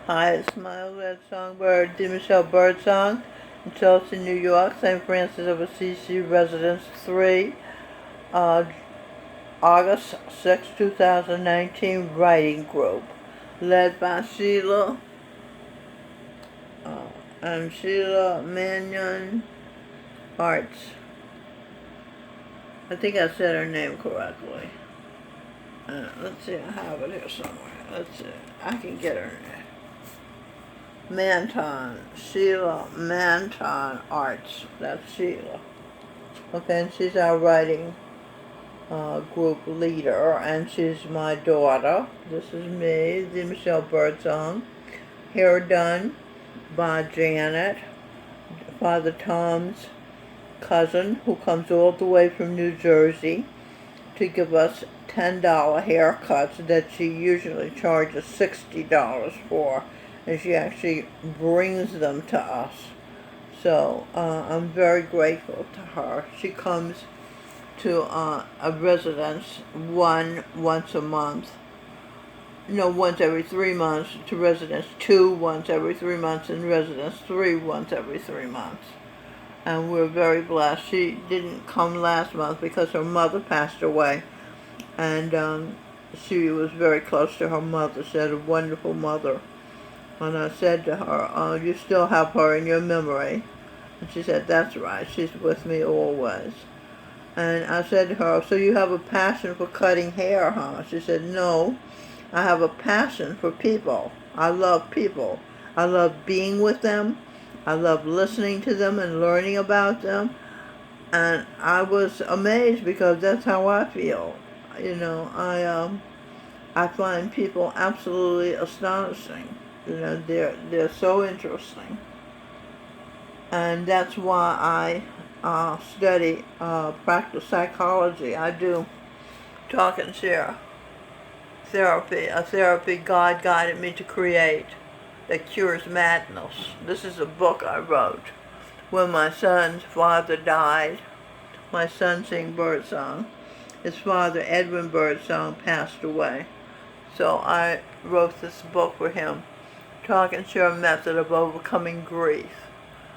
Hi, it's my red songbird, Michelle Birdsong, in Chelsea, New York, St. Francis of Assisi, Residence 3, uh, August 6, 2019, writing group, led by Sheila and Sheila Mannion Arts. I think I said her name correctly. Let's see, I have it here somewhere. Let's see, I can get her name. Manton, Sheila Manton Arts. That's Sheila. Okay, and she's our writing group leader, and she's my daughter. This is me, the Michelle Birdsong. Hair done by Janet, Father Tom's cousin, who comes all the way from New Jersey to give us $10 haircuts that she usually charges $60 for, and she actually brings them to us. So I'm very grateful to her. She comes to a residence once a month. No, once every 3 months, to residence 2 once every 3 months, and residence 3 once every 3 months. And we're very blessed. She didn't come last month because her mother passed away, and she was very close to her mother. She had a wonderful mother. And I said to her, you still have her in your memory? And she said, that's right, she's with me always. And I said to her, so you have a passion for cutting hair, huh? She said, no, I have a passion for people. I love people. I love being with them. I love listening to them and learning about them. And I was amazed because that's how I feel. You know, I find people absolutely astonishing. You know, they're so interesting. And that's why I study practice psychology. I do talk and share therapy, a therapy God guided me to create that cures madness. This is a book I wrote when my son's father died. My son sings birdsong. His father, Edwin Birdsong, passed away. So I wrote this book for him, Talk and Share a Method of Overcoming Grief.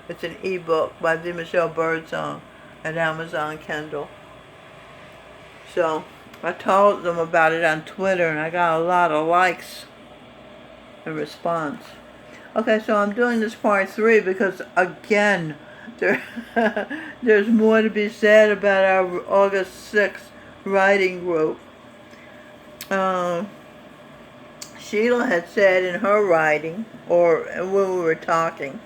It's an ebook by the Michelle Birdsong at Amazon Kindle. So I told them about it on Twitter, and I got a lot of likes and response. Okay, so I'm doing this part 3 because, again, there's more to be said about our August 6th writing group. Sheila had said in her writing, or when we were talking,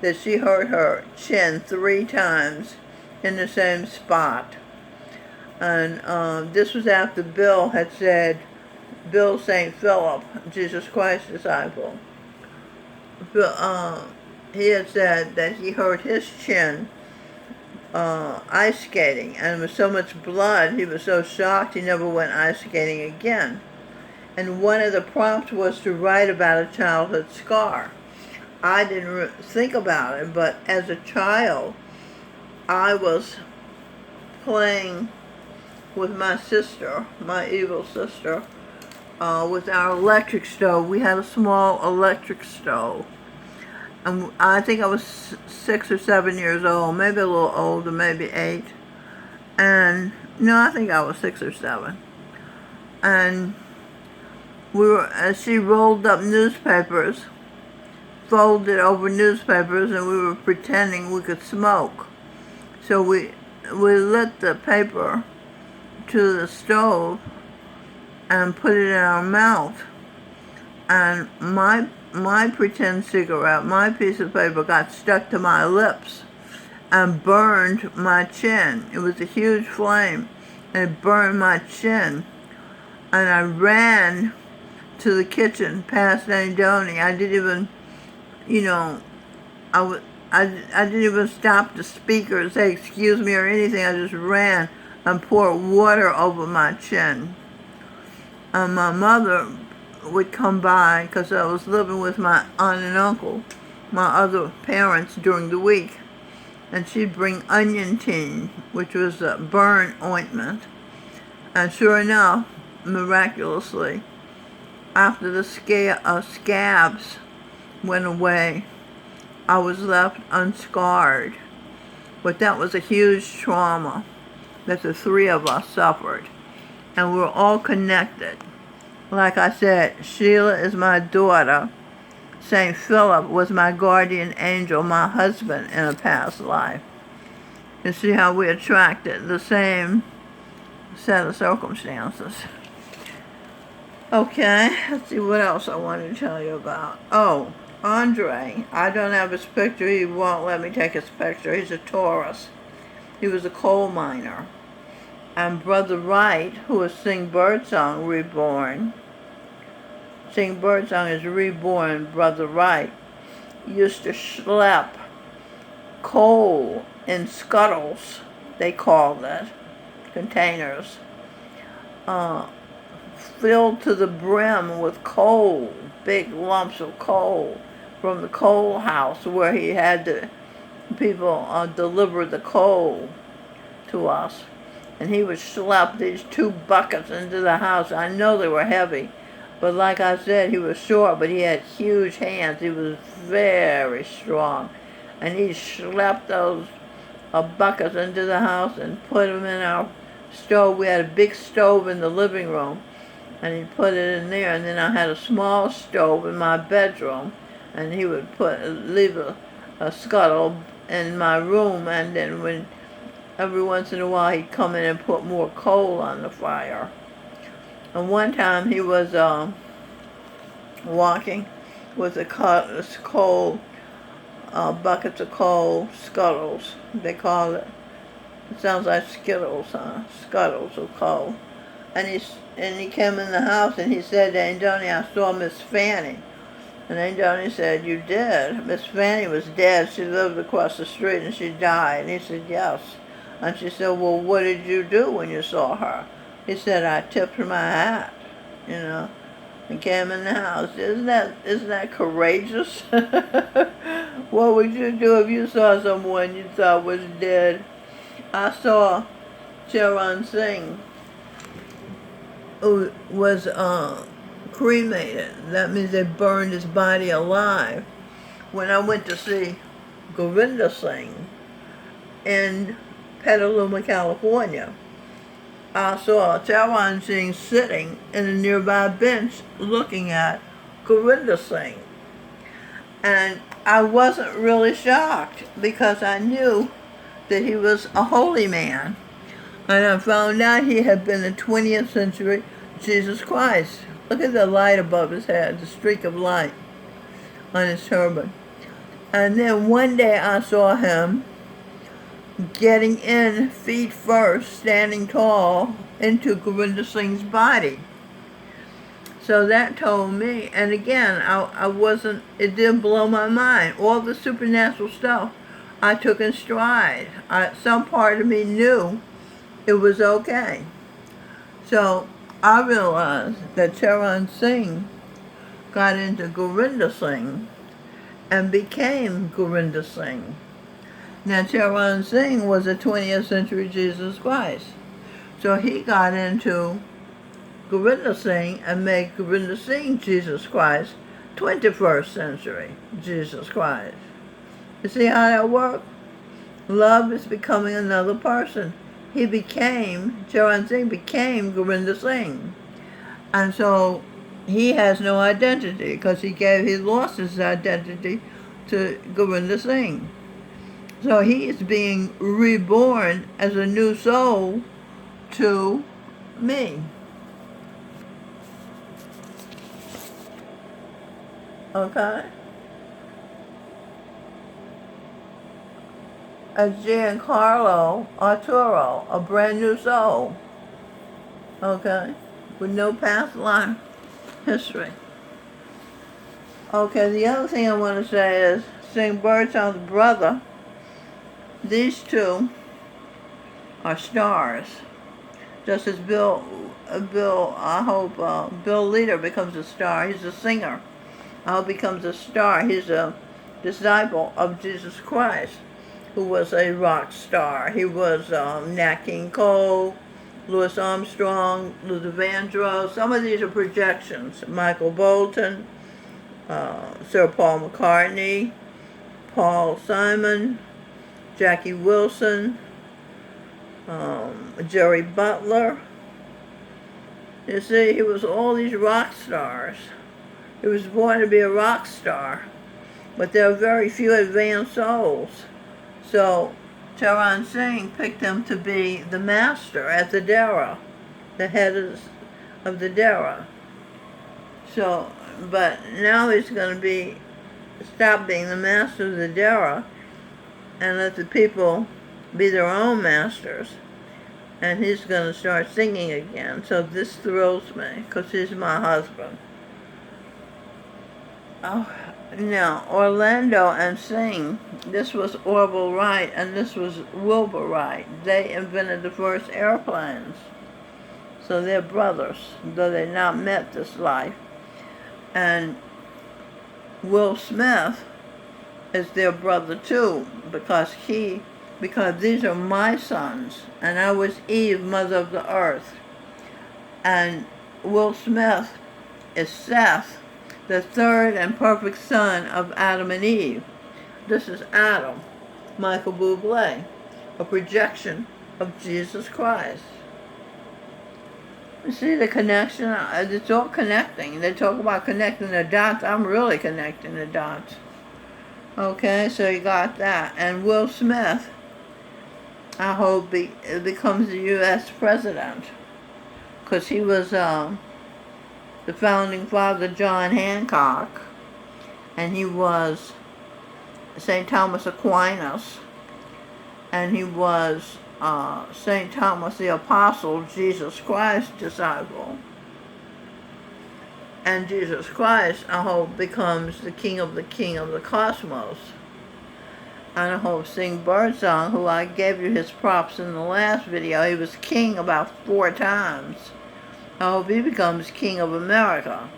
that she hurt her chin 3 times in the same spot. And this was after Bill had said, Bill St. Philip, Jesus Christ's disciple, he had said that he hurt his chin ice skating, and with so much blood, he was so shocked he never went ice skating again. And one of the prompts was to write about a childhood scar. I didn't think about it, but as a child, I was playing with my sister, my evil sister, with our electric stove. We had a small electric stove. And I think I was 6 or 7 years old, maybe a little older, maybe 8. And no, I think I was 6 or 7. And she rolled up newspapers, folded over newspapers, and we were pretending we could smoke. So we lit the paper to the stove and put it in our mouth. And my pretend cigarette, my piece of paper, got stuck to my lips and burned my chin. It was a huge flame, and it burned my chin. And I ran to the kitchen past Anidoni. I didn't even, I didn't even stop to speak or say excuse me or anything. I just ran and poured water over my chin. And my mother would come by, because I was living with my aunt and uncle, my other parents, during the week. And she'd bring onion tea, which was a burn ointment. And sure enough, miraculously, after the scabs went away, I was left unscarred. But that was a huge trauma that the three of us suffered. And we're all connected. Like I said, Sheila is my daughter. St. Philip was my guardian angel, my husband in a past life. You see how we attracted the same set of circumstances. Okay, let's see what else I want to tell you about. Oh, Andre. I don't have his picture. He won't let me take his picture. He's a Taurus. He was a coal miner. And Brother Wright, who is Sing Birdsong reborn. Sing Birdsong is reborn. Brother Wright used to schlep coal in scuttles, they called it, containers, filled to the brim with coal, big lumps of coal from the coal house where he had the people deliver the coal to us. And he would schlep these 2 buckets into the house. I know they were heavy, but like I said, he was short, but he had huge hands. He was very strong. And he schlepped those buckets into the house and put them in our stove. We had a big stove in the living room, and he put it in there. And then I had a small stove in my bedroom, and he would leave a scuttle in my room, and then every once in a while he'd come in and put more coal on the fire. And one time he was walking with buckets of coal, scuttles, they call it. It sounds like Skittles, huh? Scuttles of coal. And he came in the house and he said to Anthony, I saw Miss Fanny. And Anthony said, you did? Miss Fanny was dead. She lived across the street and she died. And he said, yes. And she said, well, what did you do when you saw her? He said, I tipped her my hat, and came in the house. Isn't that courageous? What would you do if you saw someone you thought was dead? I saw Charan Singh, who was cremated. That means they burned his body alive. When I went to see Govinda Singh in Petaluma, California, I saw Charan Singh sitting in a nearby bench looking at Govinda Singh. And I wasn't really shocked because I knew that he was a holy man. And I found out he had been a 20th century Jesus Christ. Look at the light above his head, the streak of light on his turban. And then one day I saw him getting in feet first, standing tall, into Govinda Singh's body. So that told me, and again, it didn't blow my mind. All the supernatural stuff I took in stride. Some part of me knew it was okay. So I realized that Charan Singh got into Govinda Singh and became Govinda Singh. Now Charan Singh was a 20th century Jesus Christ. So he got into Govinda Singh and made Govinda Singh Jesus Christ, 21st century Jesus Christ. You see how that worked? Love is becoming another person. Charan Singh became Govinda Singh. And so he has no identity because he lost his identity to Govinda Singh. So he is being reborn as a new soul to me. Okay? As Giancarlo Arturo, a brand new soul. Okay? With no past life history. Okay, the other thing I want to say is Sing Birdsong's brother. These two are stars. Just as Bill, I hope Bill Leader becomes a star. He's a singer. I hope he becomes a star. He's a disciple of Jesus Christ, who was a rock star. He was Nat King Cole, Louis Armstrong, Luther Vandross. Some of these are projections. Michael Bolton, Sir Paul McCartney, Paul Simon, Jackie Wilson, Jerry Butler. You see, he was all these rock stars. He was born to be a rock star, but there are very few advanced souls. So Charan Singh picked him to be the master at the Dera, the head of the Dera. So, but now he's going to stop being the master of the Dera and let the people be their own masters. And he's going to start singing again. So this thrills me because he's my husband. Oh, now, Orlando and Singh, this was Orville Wright and this was Wilbur Wright. They invented the first airplanes. So they're brothers, though they not met this life. And Will Smith is their brother too, because these are my sons, and I was Eve, mother of the earth. And Will Smith is Seth, the third and perfect son of Adam and Eve. This is Adam, Michael Bublé, a projection of Jesus Christ. You see the connection? It's all connecting. They talk about connecting the dots. I'm really connecting the dots. Okay, so you got that. And Will Smith, I hope, becomes the U.S. president. Because he was the founding father, John Hancock. And he was St. Thomas Aquinas. And he was St. Thomas the Apostle, Jesus Christ's disciple. And Jesus Christ, I hope, becomes the king of the cosmos. And I hope Sing Birdsong, who I gave you his props in the last video, he was king about 4 times. I hope he becomes king of America.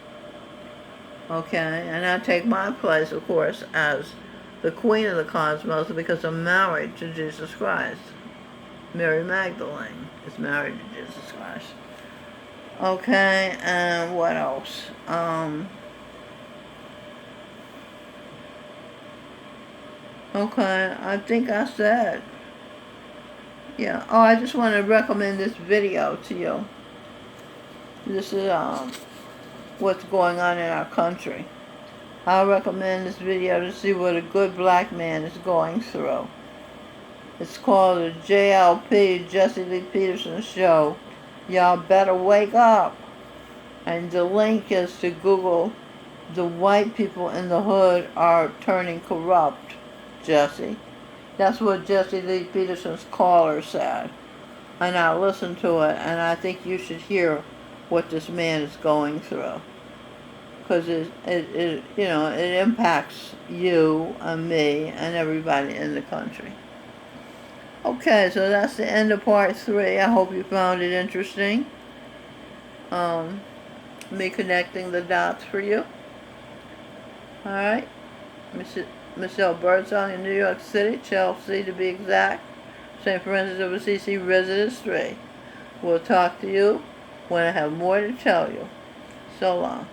Okay, and I take my place, of course, as the queen of the cosmos because I'm married to Jesus Christ. Mary Magdalene is married to Jesus Christ. Okay, and what else? Okay, I think I said. Yeah, oh, I just want to recommend this video to you. This is what's going on in our country. I recommend this video to see what a good black man is going through. It's called the JLP, Jesse Lee Peterson Show. Y'all better wake up. And the link is to Google, the white people in the hood are turning corrupt, Jesse. That's what Jesse Lee Peterson's caller said. And I listened to it, and I think you should hear what this man is going through. Because it impacts you and me and everybody in the country. Okay, so that's the end of part 3. I hope you found it interesting. Me connecting the dots for you. Alright. Michelle Birdsong in New York City, Chelsea to be exact. St. Francis of Assisi, Residence 3. We'll talk to you when I have more to tell you. So long.